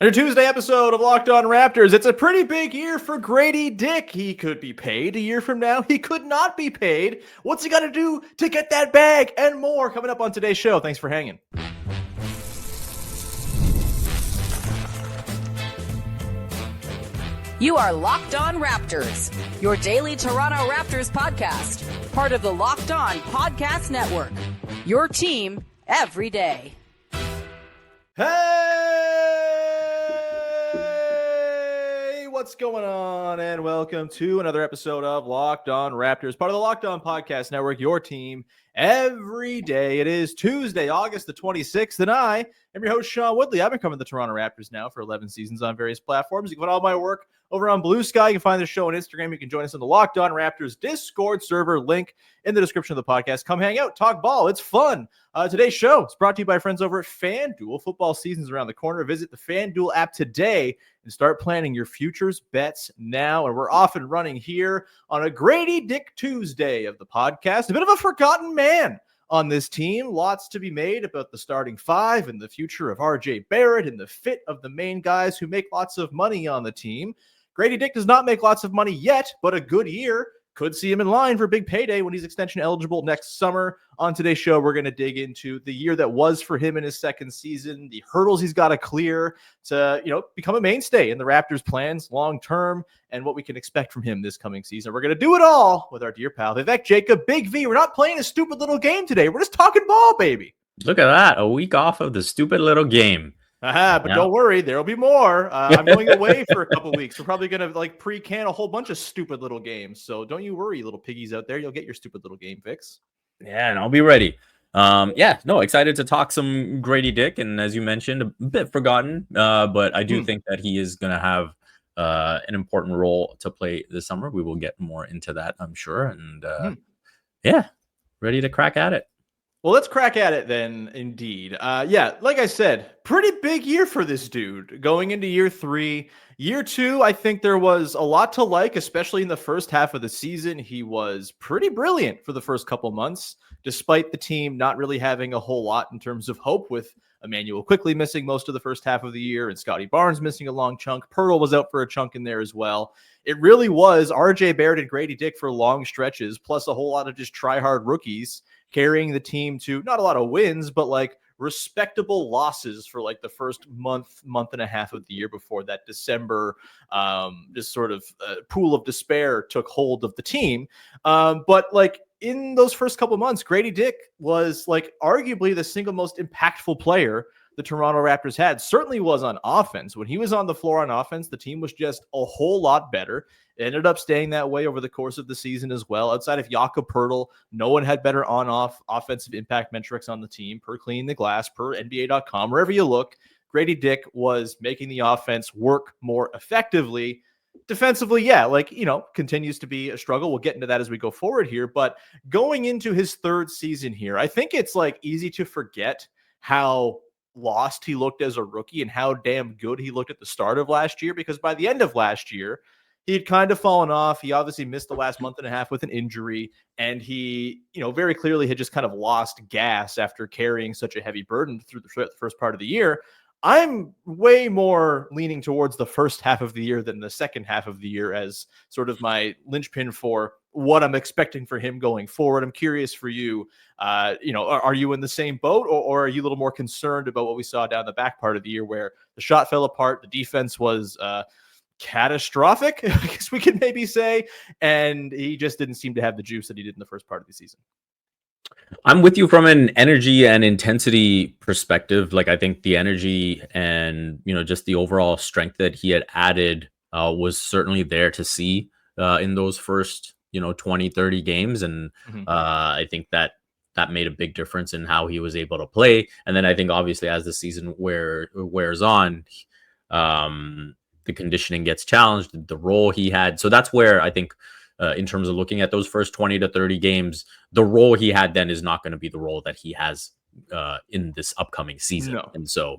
In a Tuesday episode of Locked On Raptors, it's a pretty big year for Gradey Dick. He could be paid a year from now. He could not be paid. What's he got to do to get that bag and more coming up on today's show? Thanks for hanging. You are Locked On Raptors, your daily Toronto Raptors podcast, part of the Locked On Podcast Network, your team every day. Hey, what's going on? And welcome to another episode of Locked On Raptors, part of the Locked On Podcast Network, your team every day. It is Tuesday, August the 26th, and I am your host, Sean Woodley. I've been covering the Toronto Raptors now for 11 seasons on various platforms. You can find all my work over on Blue Sky. You can find the show on Instagram. You can join us on the Locked On Raptors Discord server, link in the description of the podcast. Come hang out, talk ball. It's fun. Today's show is brought to you by friends over at FanDuel. Football season's around the corner. Visit the FanDuel app today and start planning your futures bets now. And we're off and running here on a Gradey Dick Tuesday of the podcast. A bit of a forgotten man on this team. Lots to be made about the starting five and the future of RJ Barrett and the fit of the main guys who make lots of money on the team. Gradey Dick does not make lots of money yet, but a good year could see him in line for a big payday when he's extension eligible next summer. On today's show, we're going to dig into the year that was for him in his second season, the hurdles he's got to clear to, become a mainstay in the Raptors' plans long-term, and what we can expect from him this coming season. We're going to do it all with our dear pal, Vivek Jacob, Big V. We're not playing a stupid little game today. We're just talking ball, baby. Look at that. A week off of the stupid little game. But Don't worry, there'll be more. I'm going away for a couple weeks. We're probably going to pre-can a whole bunch of stupid little games. So don't you worry, little piggies out there. You'll get your stupid little game fix. Yeah, and I'll be ready. Excited to talk some Gradey Dick. And as you mentioned, a bit forgotten, but I do think that he is going to have an important role to play this summer. We will get more into that, I'm sure. And ready to crack at it. Well, let's crack at it then, indeed. Like I said, pretty big year for this dude going into year three. Year two, I think there was a lot to like, especially in the first half of the season. He was pretty brilliant for the first couple months, despite the team not really having a whole lot in terms of hope, with Emmanuel quickly missing most of the first half of the year and Scotty Barnes missing a long chunk. Pirtle was out for a chunk in there as well. It really was RJ Barrett and Gradey Dick for long stretches, plus a whole lot of just try-hard rookies carrying the team to not a lot of wins, but respectable losses for the first month and a half of the year before that December pool of despair took hold of the team. In those first couple months, Gradey Dick was arguably the single most impactful player the Toronto Raptors had. Certainly was on offense. When he was on the floor on offense, the team was just a whole lot better. It ended up staying that way over the course of the season as well. Outside of Jakob Pirtle, no one had better on-off offensive impact metrics on the team per cleaning the glass, per NBA.com. Wherever you look, Gradey Dick was making the offense work more effectively. Defensively, continues to be a struggle. We'll get into that as we go forward here. But going into his third season here, I think it's easy to forget how lost he looked as a rookie and how damn good he looked at the start of last year, because by the end of last year, he had kind of fallen off. He obviously missed the last month and a half with an injury, and he, very clearly had just kind of lost gas after carrying such a heavy burden through the first part of the year. I'm way more leaning towards the first half of the year than the second half of the year as sort of my linchpin for what I'm expecting for him going forward. I'm curious for you, are you in the same boat, or are you a little more concerned about what we saw down the back part of the year where the shot fell apart, the defense was catastrophic, I guess we could maybe say, and he just didn't seem to have the juice that he did in the first part of the season? I'm with you from an energy and intensity perspective. I think the energy and, just the overall strength that he had added was certainly there to see in those first, 20, 30 games. And I think that made a big difference in how he was able to play. And then I think obviously as the season wears on, the conditioning gets challenged, the role he had. So that's where I think in terms of looking at those first 20 to 30 games, the role he had then is not going to be the role that he has in this upcoming season. No. And so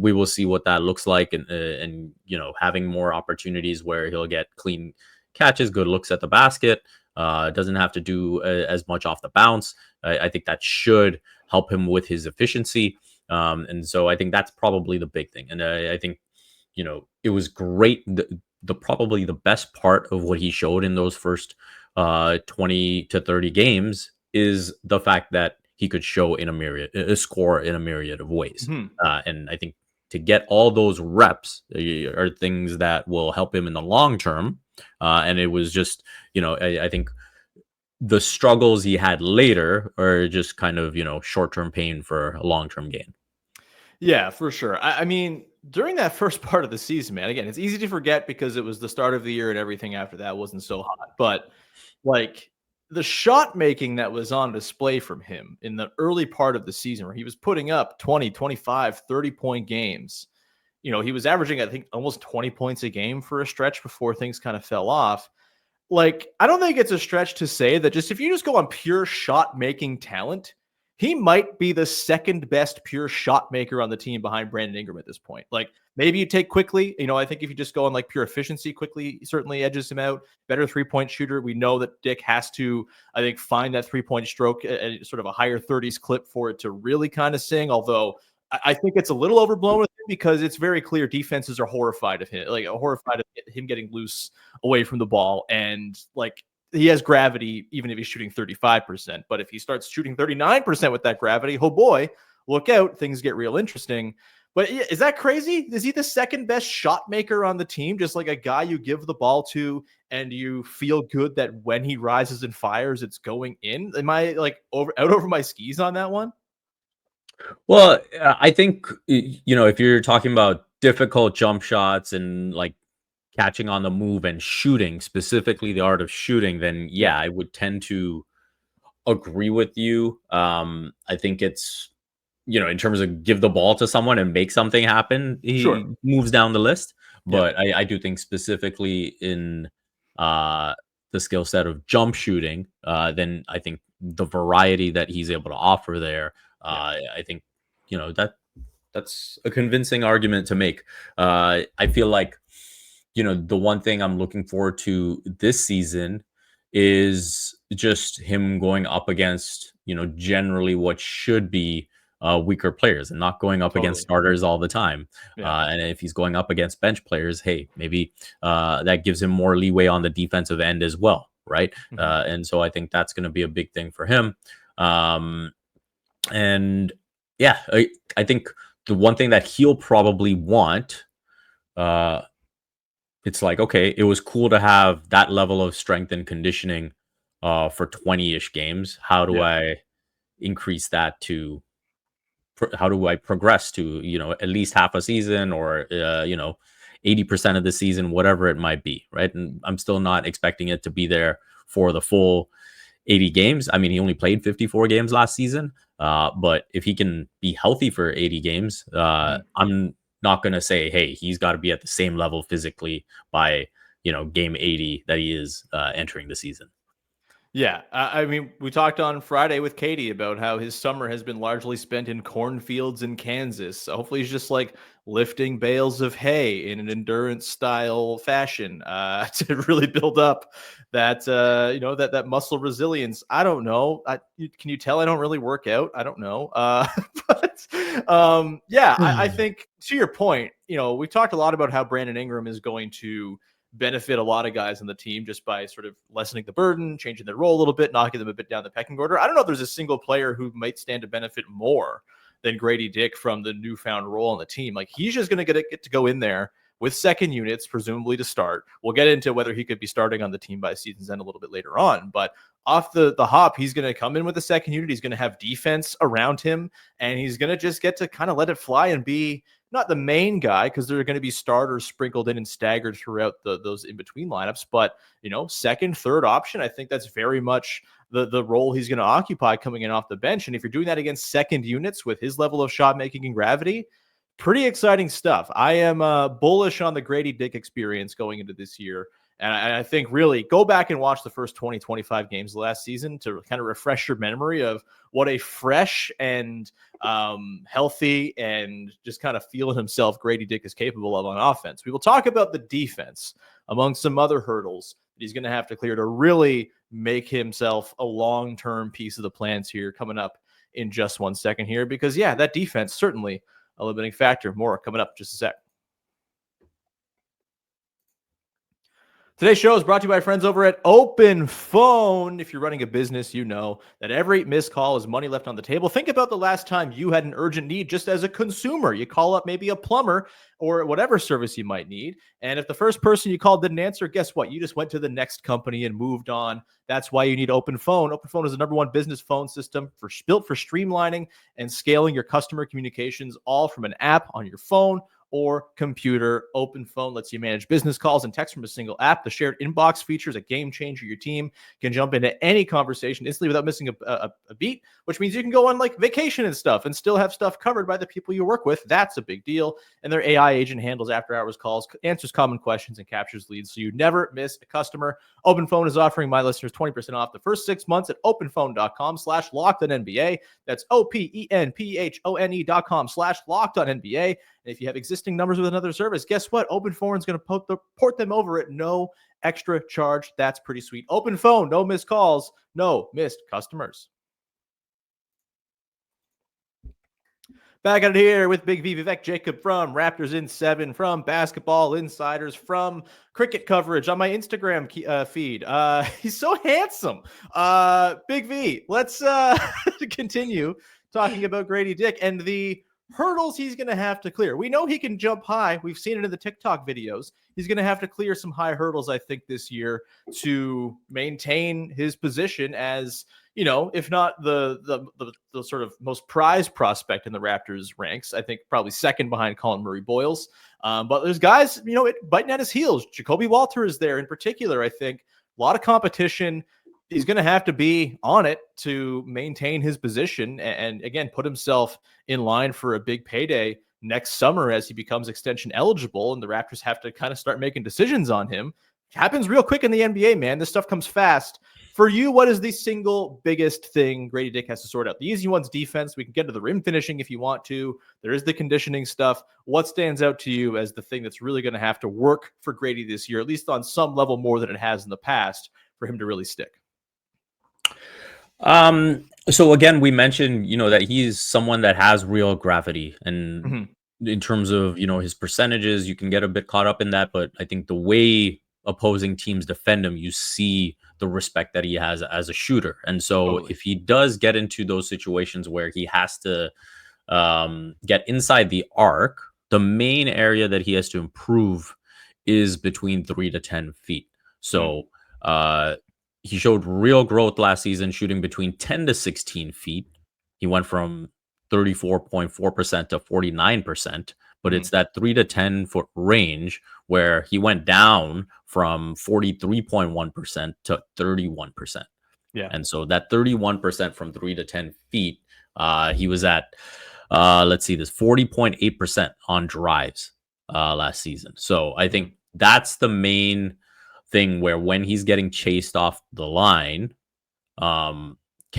we will see what that looks like, and having more opportunities where he'll get clean catches, good looks at the basket, doesn't have to do as much off the bounce. I think that should help him with his efficiency. And so I think that's probably the big thing. And I think it was great. The probably the best part of what he showed in those first 20 to 30 games is the fact that he could show in a score in a myriad of ways. And I think to get all those reps are things that will help him in the long term. And it was just, I think the struggles he had later are just kind of, short-term pain for a long-term gain. Yeah, for sure. I mean, during that first part of the season, man, again, it's easy to forget because it was the start of the year and everything after that wasn't so hot. But like the shot making that was on display from him in the early part of the season where he was putting up 20, 25, 30-point games. He was averaging, I think, almost 20 points a game for a stretch before things kind of fell off. Like, I don't think it's a stretch to say that just if you just go on pure shot making talent, he might be the second best pure shot maker on the team behind Brandon Ingram at this point. Like, maybe you take Quickly. I think if you just go on like pure efficiency, Quickly certainly edges him out. Better 3-point shooter. We know that Dick has to, I think, find that 3-point stroke at sort of a higher 30s clip for it to really kind of sing. Although I think it's a little overblown with him because it's very clear defenses are horrified of him, horrified of him getting loose away from the ball. And like, he has gravity, even if he's shooting 35%. But if he starts shooting 39% with that gravity, oh boy, look out. Things get real interesting. But is that crazy? Is he the second best shot maker on the team? Just like a guy you give the ball to and you feel good that when he rises and fires, it's going in? Am I like over my skis on that one? Well, I think, if you're talking about difficult jump shots and like catching on the move and shooting, specifically the art of shooting, then yeah, I would tend to agree with you. I think it's, in terms of give the ball to someone and make something happen, he moves down the list. But I do think specifically in the skill set of jump shooting, then I think the variety that he's able to offer there, I think, that's a convincing argument to make. I feel like, the one thing I'm looking forward to this season is just him going up against, generally what should be weaker players and not going up against starters all the time. And if he's going up against bench players, hey, maybe that gives him more leeway on the defensive end as well, right? And so I think that's going to be a big thing for him. And yeah, I think the one thing that he'll probably want, it's like, okay, it was cool to have that level of strength and conditioning for 20-ish games. How do I increase that to, how do I progress to, at least half a season or, 80% of the season, whatever it might be, right? And I'm still not expecting it to be there for the full 80 games. I mean, he only played 54 games last season. But if he can be healthy for 80 games, I'm not going to say, hey, he's got to be at the same level physically by, game 80 that he is entering the season. Yeah. I mean, we talked on Friday with Katie about how his summer has been largely spent in cornfields in Kansas. So hopefully he's just like lifting bales of hay in an endurance style fashion to really build up that, that muscle resilience. I don't know. Can you tell I don't really work out? I don't know. But I think to your point, we talked a lot about how Brandon Ingram is going to benefit a lot of guys on the team just by sort of lessening the burden, changing their role a little bit, knocking them a bit down the pecking order. I don't know if there's a single player who might stand to benefit more than Gradey Dick from the newfound role on the team. Like, he's just going to get to go in there with second units, presumably to start. We'll get into whether he could be starting on the team by season's end a little bit later on, but off the hop, he's going to come in with the second unit. He's going to have defense around him, and he's going to just get to kind of let it fly and be not the main guy, because there are going to be starters sprinkled in and staggered throughout those in-between lineups, but, second, third option. I think that's very much the role he's going to occupy coming in off the bench. And if you're doing that against second units with his level of shot making and gravity, pretty exciting stuff. I am bullish on the Gradey Dick experience going into this year. And I think really go back and watch the first 20, 25 games last season to kind of refresh your memory of what a fresh and healthy and just kind of feeling himself Gradey Dick is capable of on offense. We will talk about the defense among some other hurdles that he's going to have to clear to really make himself a long-term piece of the plans here coming up in just 1 second here, because that defense certainly a limiting factor. More coming up just a sec. Today's show is brought to you by friends over at Open Phone. If you're running a business, you know that every missed call is money left on the table. Think about the last time you had an urgent need just as a consumer. You call up maybe a plumber or whatever service you might need. And if the first person you called didn't answer, guess what? You just went to the next company and moved on. That's why you need Open Phone. Open Phone is the #1 business phone system built for streamlining and scaling your customer communications, all from an app on your phone or computer. Open Phone lets you manage business calls and text from a single app. The shared inbox feature is a game changer. Your team can jump into any conversation instantly without missing a beat, which means you can go on like vacation and stuff and still have stuff covered by the people you work with. That's a big deal. And their AI agent handles after-hours calls, answers common questions, and captures leads, so you never miss a customer. Open Phone is offering my listeners 20% off the first 6 months at openphone.com/lockedonnba. That's openphone.com/lockedonnba. And if you have existing numbers with another service, guess what? Open Phone is going to port them over at no extra charge. That's pretty sweet. Open Phone, no missed calls, no missed customers. Back out here with Big V, Vivek Jacob from Raptors in 7, from Basketball Insiders, from cricket coverage on my Instagram feed. He's so handsome. Big V, let's continue talking about Gradey Dick and the hurdles he's going to have to clear. We know he can jump high. We've seen it in the TikTok videos. He's going to have to clear some high hurdles, I think, this year to maintain his position as, you know, if not the sort of most prized prospect in the Raptors ranks. I think probably second behind Murray-Boyles. But there's guys, you know, biting at his heels. Jacoby Walter is there in particular. I think a lot of competition. He's going to have to be on it to maintain his position and again, put himself in line for a big payday next summer as he becomes extension eligible. And the Raptors have to kind of start making decisions on him. It happens real quick in the NBA, man. This stuff comes fast. For you, what is the single biggest thing Gradey Dick has to sort out? The easy one's defense. We can get to the rim finishing if you want to. There is the conditioning stuff. What stands out to you as the thing that's really going to have to work for Gradey this year, at least on some level more than it has in the past, for him to really stick? So again, we mentioned, you know, that he's someone that has real gravity, and in terms of, you know, his percentages, you can get a bit caught up in that, but I think the way opposing teams defend him, you see the respect that he has as a shooter. And so if he does get into those situations where he has to get inside the arc, the main area that he has to improve is between 3 to 10 feet. So, he showed real growth last season, shooting between 10 to 16 feet. He went from 34.4% to 49%, but it's that 3 to 10 foot range where he went down from 43.1% to 31%. Yeah. And so that 31% from 3 to 10 feet, he was at, let's see, this 40.8% on drives last season. So I think that's the main thing, where when he's getting chased off the line, can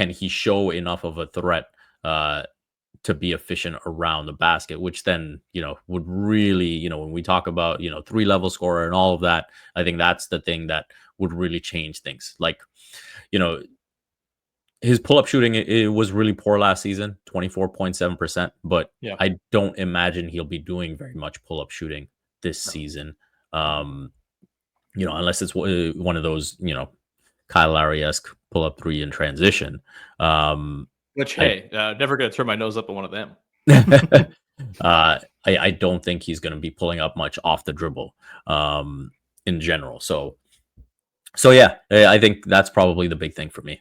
he show enough of a threat to be efficient around the basket, which then, you know, would really, you know, when we talk about, you know, 3-level scorer and all of that, I think that's the thing that would really change things. Like, you know, his pull-up shooting, it was really poor last season, 24.7%, but I don't imagine he'll be doing very much pull-up shooting this season. You know, unless it's one of those, you know, Kyle Lowry-esque pull-up 3 in transition. Which, hey, never going to turn my nose up at one of them. I don't think he's going to be pulling up much off the dribble in general. So yeah, I think that's probably the big thing for me.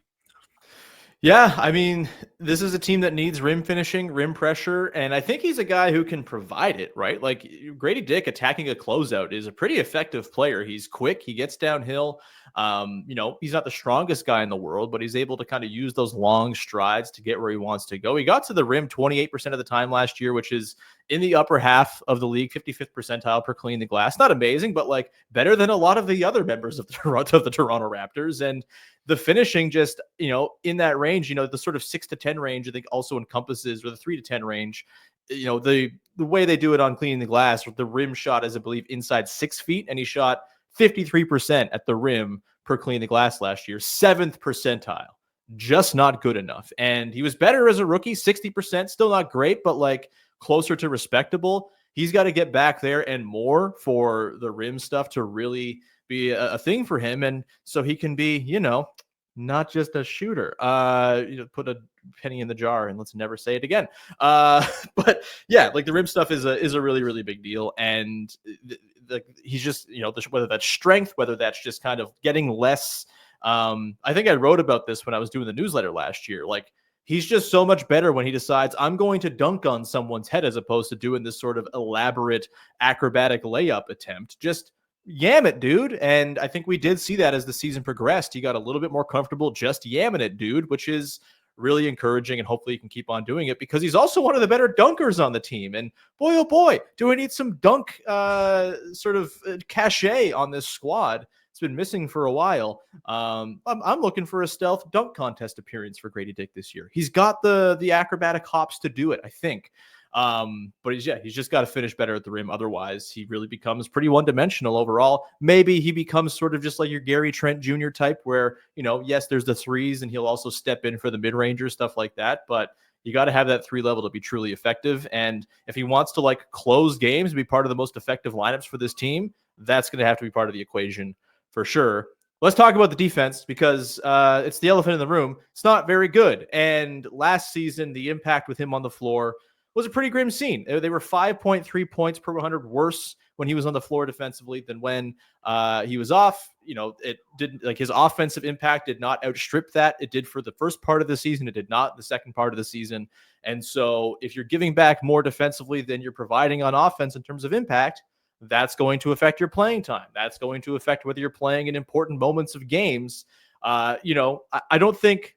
Yeah, I mean, this is a team that needs rim finishing, rim pressure, and I think he's a guy who can provide it, right? Like, Gradey Dick attacking a closeout is a pretty effective player. He's quick, he gets downhill. You know, he's not the strongest guy in the world, but he's able to kind of use those long strides to get where he wants to go. He got to the rim 28% of the time last year, which is in the upper half of the league, 55th percentile per clean the glass. Not amazing, but like better than a lot of the other members of the Toronto Raptors. And the finishing just, you know, in that range, you know, the sort of 6 to 10 range, I think also encompasses, or the 3 to 10 range, you know, the way they do it on cleaning the glass, the rim shot is, I believe, inside 6 feet, and he shot 53% at the rim per clean the glass last year, 7th percentile, just not good enough. And he was better as a rookie, 60%, still not great, but like closer to respectable. He's got to get back there and more for the rim stuff to really be a thing for him. And so he can be, not just a shooter. Put a penny in the jar and let's never say it again. But yeah, like the rim stuff is a really, really big deal. And he's just, whether that's strength, whether that's just kind of getting less. I think I wrote about this when I was doing the newsletter last year. Like, he's just so much better when he decides I'm going to dunk on someone's head as opposed to doing this sort of elaborate acrobatic layup attempt. Just yam it, dude. And I think we did see that as the season progressed. He got a little bit more comfortable just yamming it, dude, which is really encouraging. And hopefully he can keep on doing it because he's also one of the better dunkers on the team. And boy, oh boy, do we need some dunk sort of cachet on this squad. It's been missing for a while. I'm looking for a stealth dunk contest appearance for Gradey Dick this year. He's got the acrobatic hops to do it, I think. But he's just got to finish better at the rim. Otherwise, he really becomes pretty one-dimensional overall. Maybe he becomes sort of just like your Gary Trent Jr. type where, yes, there's the threes and he'll also step in for the mid-ranger, stuff like that. But you got to have that 3 level to be truly effective. And if he wants to close games and be part of the most effective lineups for this team, that's going to have to be part of the equation for sure. Let's talk about the defense because it's the elephant in the room. It's not very good. And last season, the impact with him on the floor was a pretty grim scene. They were 5.3 points per 100 worse when he was on the floor defensively than when he was off. It didn't his offensive impact did not outstrip that. It did for the first part of the season. It did not the second part of the season. And so if you're giving back more defensively than you're providing on offense in terms of impact, that's going to affect your playing time. That's going to affect whether you're playing in important moments of games. I don't think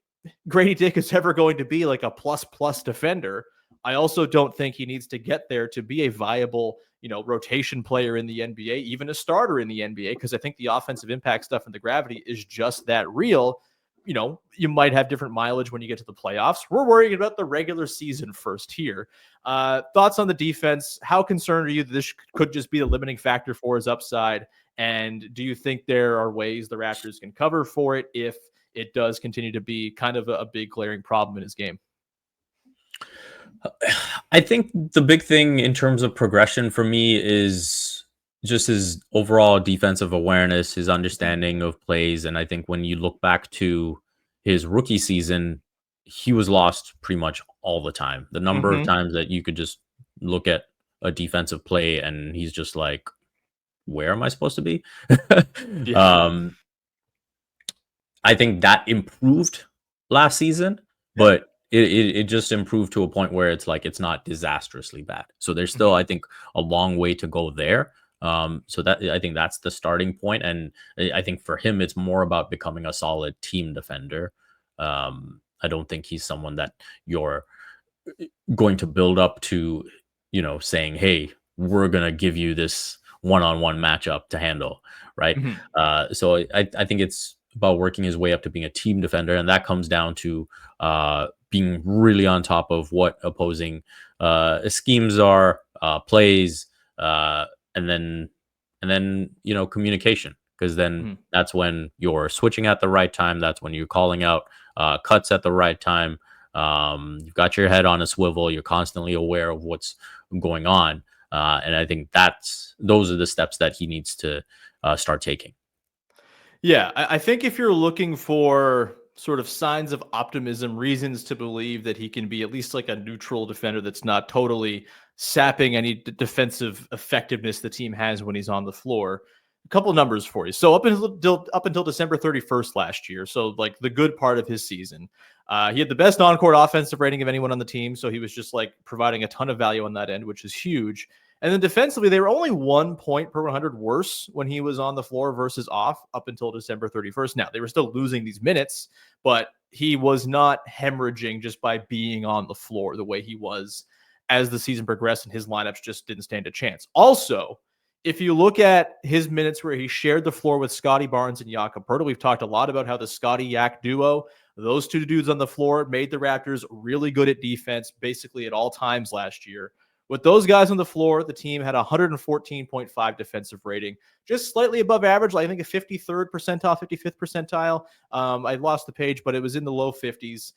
Gradey Dick is ever going to be like a plus defender. I also don't think he needs to get there to be a viable, rotation player in the NBA, even a starter in the NBA, because I think the offensive impact stuff and the gravity is just that real. You might have different mileage when you get to the playoffs. We're worrying about the regular season first here. Thoughts on the defense? How concerned are you that this could just be the limiting factor for his upside? And do you think there are ways the Raptors can cover for it if it does continue to be kind of a big glaring problem in his game? I think the big thing in terms of progression for me is just his overall defensive awareness, his understanding of plays. And I think when you look back to his rookie season, he was lost pretty much all the time. The number of times that you could just look at a defensive play and he's just like, where am I supposed to be? Yeah. I think that improved last season, but it just improved to a point where it's not disastrously bad. So there's still, I think, a long way to go there. So that I think that's the starting point. And I think for him, it's more about becoming a solid team defender. I don't think he's someone that you're going to build up to, saying, hey, we're going to give you this one-on-one matchup to handle. Right. So I think it's about working his way up to being a team defender. And that comes down to being really on top of what opposing schemes are, plays, and then communication, because then that's when you're switching at the right time. That's when you're calling out cuts at the right time. You've got your head on a swivel. You're constantly aware of what's going on. And I think those are the steps that he needs to start taking. Yeah, I think if you're looking for sort of signs of optimism, reasons to believe that he can be at least like a neutral defender that's not totally sapping any defensive effectiveness the team has when he's on the floor, a couple of numbers for you. So up until December 31st last year, so like the good part of his season, he had the best on-court offensive rating of anyone on the team. So he was just providing a ton of value on that end, which is huge. And then defensively, they were only 1 point per 100 worse when he was on the floor versus off up until December 31st. Now, they were still losing these minutes, but he was not hemorrhaging just by being on the floor the way he was as the season progressed, and his lineups just didn't stand a chance. Also, if you look at his minutes where he shared the floor with Scotty Barnes and Jakob Poeltl, we've talked a lot about how the Scotty-Yak duo, those two dudes on the floor, made the Raptors really good at defense basically at all times last year. With those guys on the floor, the team had 114.5 defensive rating, just slightly above average, I think a 53rd percentile, 55th percentile. I lost the page, but it was in the low 50s.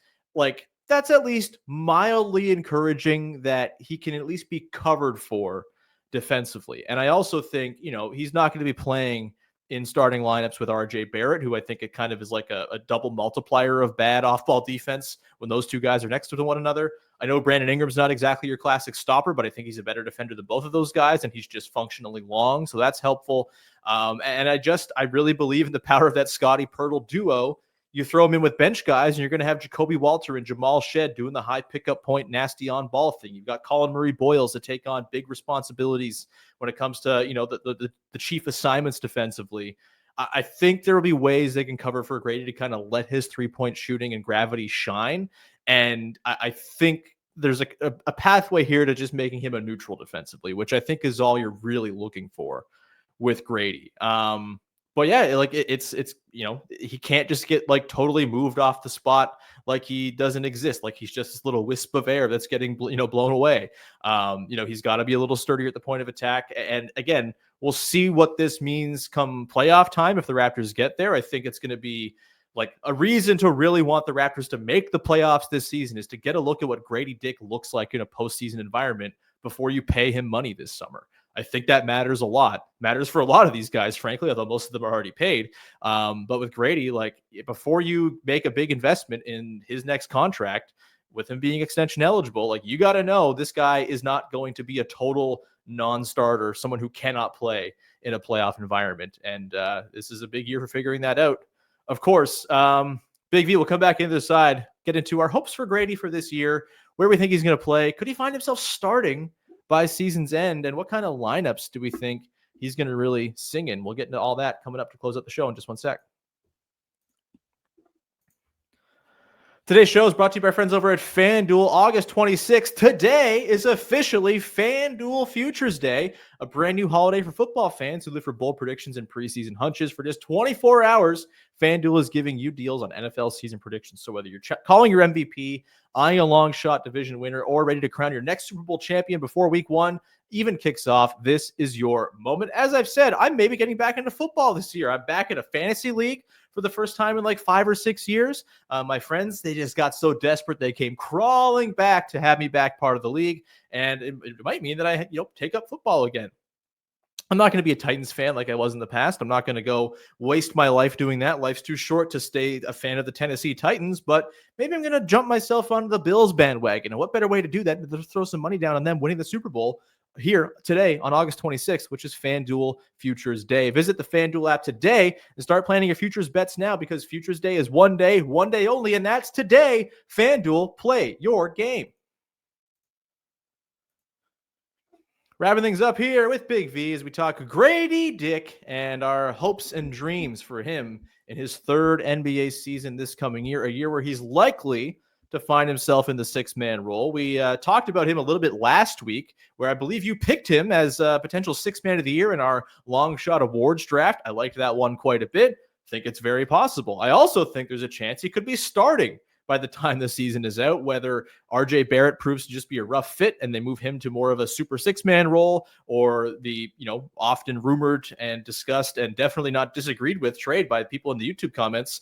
That's at least mildly encouraging that he can at least be covered for defensively. And I also think, he's not going to be playing in starting lineups with RJ Barrett, who I think it kind of is like a double multiplier of bad off-ball defense when those two guys are next to one another. I know Brandon Ingram's not exactly your classic stopper, but I think he's a better defender than both of those guys, and he's just functionally long, so that's helpful. And I really believe in the power of that Scotty Pirtle duo. You throw them in with bench guys, and you're going to have Jacoby Walter and Jamal Shed doing the high pickup point, nasty on ball thing. You've got Colin Murray-Boyles to take on big responsibilities when it comes to, the chief assignments defensively. I think there will be ways they can cover for Gradey to kind of let his 3-point shooting and gravity shine. And I think there's a pathway here to just making him a neutral defensively, which I think is all you're really looking for with Gradey. But yeah, like it's he can't just get like totally moved off the spot like he doesn't exist, like he's just this little wisp of air that's getting blown away. He's got to be a little sturdier at the point of attack. And again, we'll see what this means come playoff time if the Raptors get there. I think it's going to be like a reason to really want the Raptors to make the playoffs this season is to get a look at what Gradey Dick looks like in a postseason environment before you pay him money this summer. I think that matters a lot. Matters for a lot of these guys, frankly, although most of them are already paid. But with Gradey, like before you make a big investment in his next contract, with him being extension eligible, like you got to know this guy is not going to be a total non-starter, someone who cannot play in a playoff environment. And this is a big year for figuring that out. Of course, Big V will come back into the side, get into our hopes for Gradey for this year, where we think he's going to play. Could he find himself starting by season's end, and what kind of lineups do we think he's going to really sing in? We'll get into all that coming up to close out the show in just one sec. Today's show is brought to you by our friends over at FanDuel. August 26th. Today is officially FanDuel Futures Day, a brand new holiday for football fans who live for bold predictions and preseason hunches. For just 24 hours, FanDuel is giving you deals on NFL season predictions. So whether you're calling your MVP, eyeing a long shot division winner, or ready to crown your next Super Bowl champion before week one even kicks off, this is your moment. As I've said, I'm maybe getting back into football this year. I'm back in a fantasy league for the first time in like 5 or 6 years. My friends, they just got so desperate they came crawling back to have me back part of the league, and it might mean that I take up football again. I'm not going to be a Titans fan like I was in the past. I'm not going to go waste my life doing that. Life's too short to stay a fan of the Tennessee Titans, but maybe I'm going to jump myself onto the Bills bandwagon. And what better way to do that than to throw some money down on them winning the Super Bowl here today on August 26th, which is FanDuel Futures Day. Visit the FanDuel app today and start planning your futures bets now, because Futures Day is one day only, and that's today. FanDuel, play your game. Wrapping things up here with Big V as we talk Gradey Dick and our hopes and dreams for him in his third NBA season this coming year, a year where he's likely to find himself in the six-man role. We talked about him a little bit last week, where I believe you picked him as a potential six-man of the year in our long shot awards draft. I liked that one quite a bit. Think it's very possible. I also think there's a chance he could be starting by the time the season is out, whether RJ Barrett proves to just be a rough fit and they move him to more of a super six-man role, or the, often rumored and discussed and definitely not disagreed with trade by people in the YouTube comments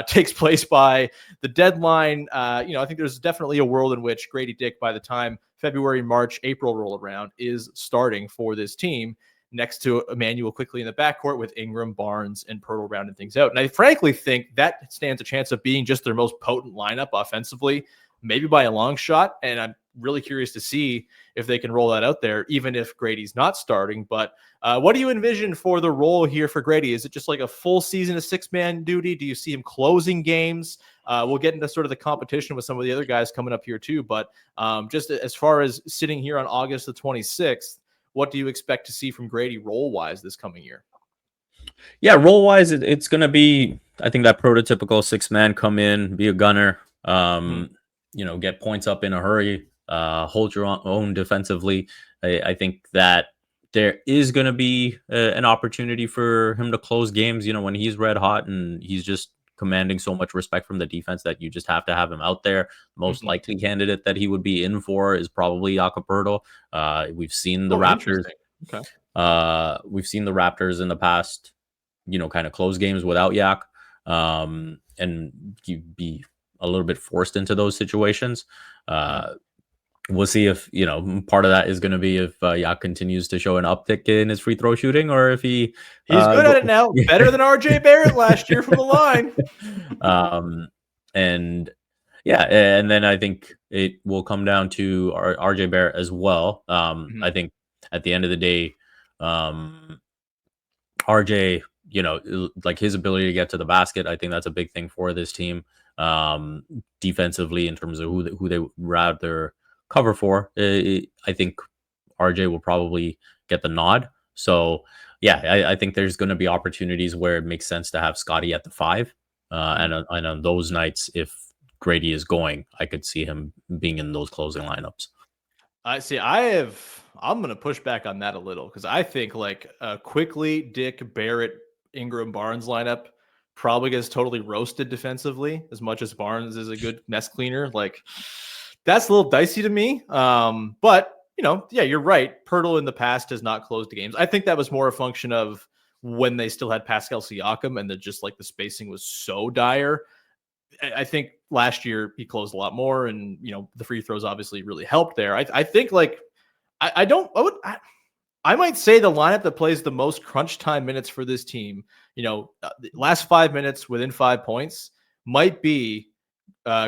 takes place by the deadline. I think there's definitely a world in which Gradey Dick, by the time February, March, April roll around, is starting for this team next to Emmanuel quickly in the backcourt with Ingram, Barnes, and Pirtle rounding things out. And I frankly think that stands a chance of being just their most potent lineup offensively, maybe by a long shot. And I'm really curious to see if they can roll that out there, even if Grady's not starting. But what do you envision for the role here for Gradey? Is it just like a full season of six-man duty? Do you see him closing games? We'll get into sort of the competition with some of the other guys coming up here too. But just as far as sitting here on August the 26th, what do you expect to see from Gradey role-wise this coming year? Yeah, role-wise, it's going to be, I think, that prototypical six-man, come in, be a gunner, get points up in a hurry, hold your own defensively. I think that there is going to be an opportunity for him to close games, when he's red hot and he's just commanding so much respect from the defense that you just have to have him out there. Most likely candidate that he would be in for is probably Jakob Poeltl. We've seen the Raptors. Okay. We've seen the Raptors in the past, kind of close games without Yak, and you be a little bit forced into those situations. we'll see if, part of that is going to be if Yak continues to show an uptick in his free throw shooting, or if he's good at it now. Better than RJ Barrett last year from the line. And yeah, and then I think it will come down to RJ Barrett as well. I think at the end of the day, RJ, like his ability to get to the basket, I think that's a big thing for this team. Defensively, in terms of who they would rather cover for, I think RJ will probably get the nod. So yeah, I think there's going to be opportunities where it makes sense to have Scotty at the 5. And on those nights, if Gradey is going, I could see him being in those closing lineups. I'm going to push back on that a little, because I think like quickly Dick, Barrett, Ingram, Barnes lineup probably gets totally roasted defensively, as much as Barnes is a good mess cleaner. Like, that's a little dicey to me. But yeah, you're right. Pirtle in the past has not closed games. I think that was more a function of when they still had Pascal Siakam, and just like the spacing was so dire. I think last year he closed a lot more, and the free throws obviously really helped there. I think like I might say the lineup that plays the most crunch time minutes for this team, the last 5 minutes within 5 points, might be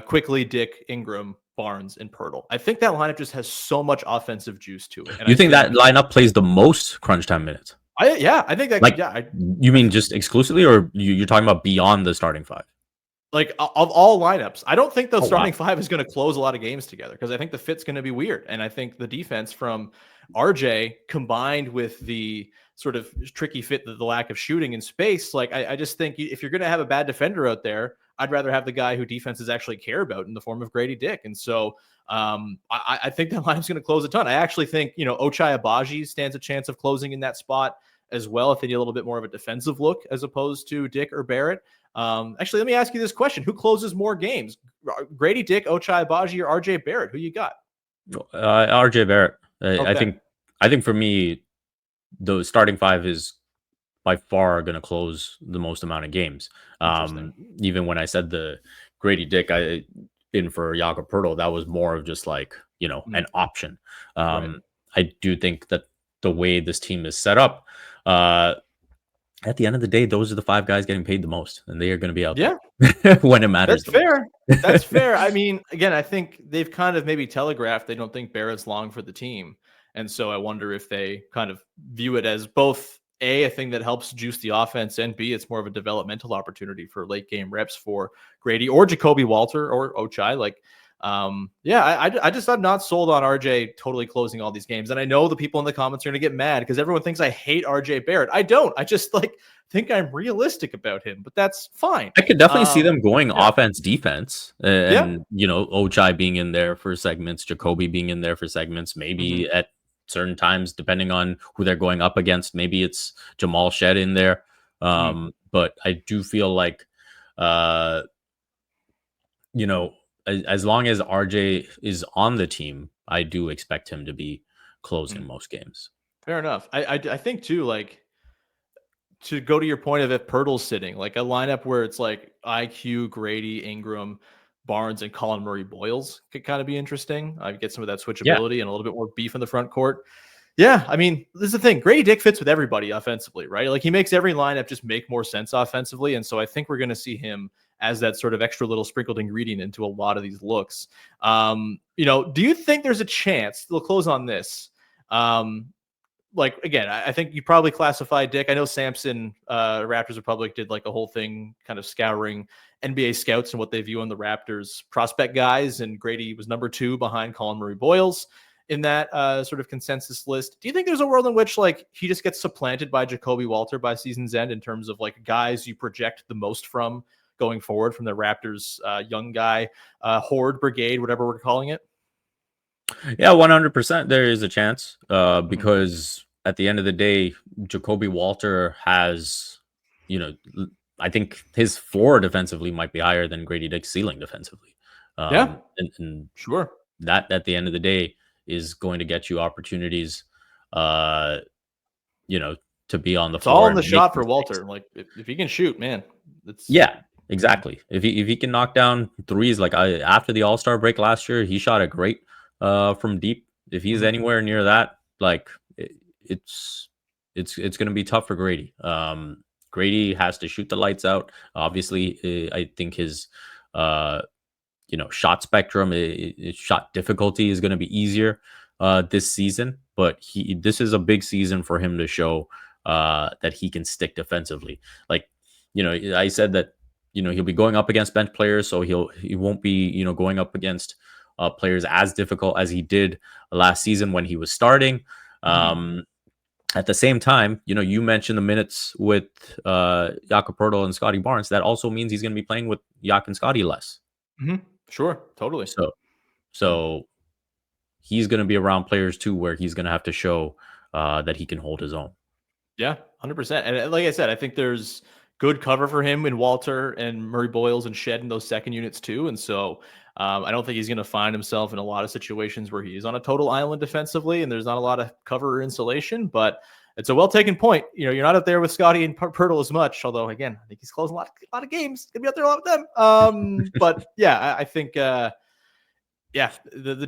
quickly Dick, Ingram, Barnes, and Pirtle. I think that lineup just has so much offensive juice to it. And you think that lineup plays the most crunch time minutes? I think that. Like, you mean just exclusively, or you're talking about beyond the starting 5? Like, of all lineups, I don't think the starting 5 is going to close a lot of games together, because I think the fit's going to be weird. And I think the defense from RJ, combined with the sort of tricky fit, the lack of shooting in space, like I just think if you're going to have a bad defender out there, I'd rather have the guy who defenses actually care about in the form of Gradey Dick. And so I think that lineup's going to close a ton. I actually think, Ochai Agbaji stands a chance of closing in that spot as well, if they need a little bit more of a defensive look as opposed to Dick or Barrett. Actually, let me ask you this question. Who closes more games? Gradey Dick, Ochai Agbaji, or RJ Barrett? Who you got? RJ Barrett. Okay. I think for me, the starting 5 is by far going to close the most amount of games. Even when I said the Gradey Dick in for Jakob Poeltl, that was more of just like, an option. Right. I do think that the way this team is set up, at the end of the day, those are the 5 guys getting paid the most, and they are going to be out there when it matters. That's fair. That's fair. I mean, again, I think they've kind of maybe telegraphed they don't think Barrett's long for the team. And so I wonder if they kind of view it as both a thing that helps juice the offense, and B, it's more of a developmental opportunity for late game reps for Gradey or Jacoby Walter or Ochai. Like, I'm not sold on RJ totally closing all these games. And I know the people in the comments are going to get mad because everyone thinks I hate RJ Barrett. I don't. I just think I'm realistic about him, but that's fine. I could definitely see them going offense, defense, and Ochai being in there for segments, Jacoby being in there for segments, maybe at certain times, depending on who they're going up against. Maybe it's Jamal Shed in there. But I do feel like, as long as RJ is on the team, I do expect him to be closing most games. Fair enough. I think too, like, to go to your point of if Pirtle's sitting, like a lineup where it's like IQ, Gradey, Ingram, Barnes, and Colin Murray-Boyles could kind of be interesting. I get some of that switchability and a little bit more beef in the front court. Yeah, I mean, this is the thing. Gradey Dick fits with everybody offensively, right? Like, he makes every lineup just make more sense offensively. And so I think we're going to see him as that sort of extra little sprinkled ingredient into a lot of these looks. Do you think there's a chance, we'll close on this, like, again, I think you probably classify Dick. I know Samson, Raptors Republic, did like a whole thing kind of scouring NBA scouts and what they view on the Raptors prospect guys. And Gradey was number 2 behind Colin Murray-Boyles in that sort of consensus list. Do you think there's a world in which like he just gets supplanted by Jacoby Walter by season's end in terms of like guys you project the most from going forward from the Raptors young guy horde brigade, whatever we're calling it? Yeah, 100%. There is a chance because at the end of the day, Jacoby Walter has, I think his floor defensively might be higher than Gradey Dick's ceiling defensively. And sure, that at the end of the day is going to get you opportunities, to be on the it's floor. All in the shot for Walter. Like if he can shoot, man, exactly. If he can knock down threes, like after the All-Star break last year, he shot it great. from deep. If he's anywhere near that, like it's going to be tough for Gradey. Gradey has to shoot the lights out. Obviously, I think his shot spectrum, shot difficulty is going to be easier this season. But this is a big season for him to show that he can stick defensively. Like, I said that he'll be going up against bench players, so he won't be going up against players as difficult as he did last season when he was starting. At the same time, you mentioned the minutes with Jakob Poeltl and Scotty Barnes. That also means he's going to be playing with Jak and Scotty less. Sure, totally. So he's going to be around players too, where he's going to have to show that he can hold his own. Yeah, 100%. And like I said, I think there's good cover for him in Walter and Murray-Boyles and Shed in those second units too. And so I don't think he's going to find himself in a lot of situations where he's on a total island defensively and there's not a lot of cover or insulation. But it's a well-taken point. You're not out there with Scotty and Poeltl as much, although, again, I think he's closing a lot of games. Going to be out there a lot with them. But, yeah, I think, the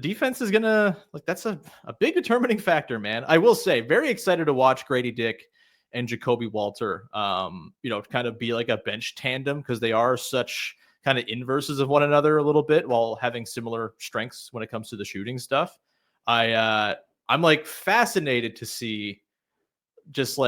defense is going to, that's a big determining factor, man. I will say, very excited to watch Gradey Dick and Jacoby Walter, kind of be like a bench tandem because they are such kind of inverses of one another a little bit while having similar strengths when it comes to the shooting stuff. I'm fascinated to see just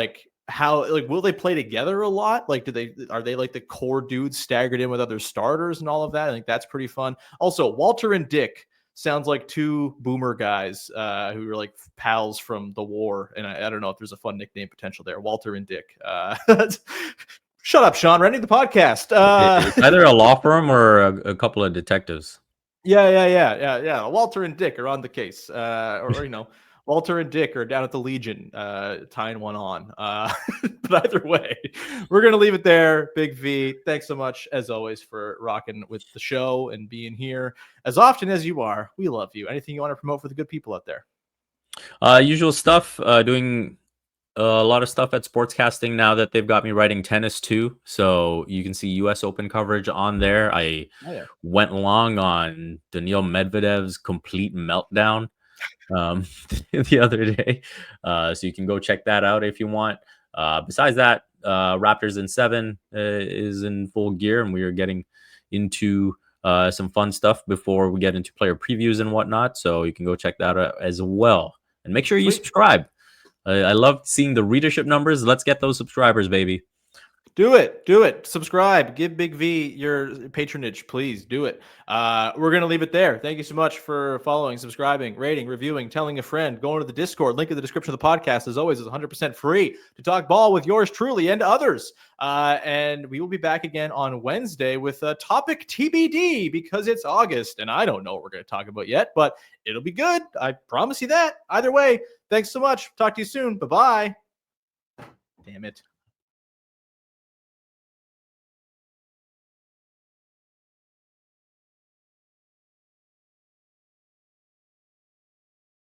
how will they play together a lot? Are they like the core dudes staggered in with other starters and all of that? I think that's pretty fun. Also, Walter and Dick sounds like two boomer guys who are like pals from the war. And I don't know if there's a fun nickname potential there. Walter and Dick. Shut up, Sean. Running the podcast. It's either a law firm or a couple of detectives. Yeah. Walter and Dick are on the case. Walter and Dick are down at the Legion tying one on. But either way, we're going to leave it there. Big V, thanks so much, as always, for rocking with the show and being here as often as you are. We love you. Anything you want to promote for the good people out there? Usual stuff. Doing a lot of stuff at Sportscasting now that they've got me writing tennis too. So you can see US Open coverage on there. I went long on Daniil Medvedev's complete meltdown the other day. So you can go check that out if you want. Besides that, Raptors in 7 is in full gear, and we are getting into some fun stuff before we get into player previews and whatnot. So you can go check that out as well. And make sure you subscribe. I love seeing the readership numbers. Let's get those subscribers, baby. Do it. Subscribe. Give Big V your patronage, please. Do it. We're going to leave it there. Thank you so much for following, subscribing, rating, reviewing, telling a friend, going to the Discord. Link in the description of the podcast, as always, is 100% free to talk ball with yours truly and others. And we will be back again on Wednesday with a topic TBD because it's August and I don't know what we're going to talk about yet, but it'll be good. I promise you that. Either way, thanks so much. Talk to you soon. Bye-bye. Damn it.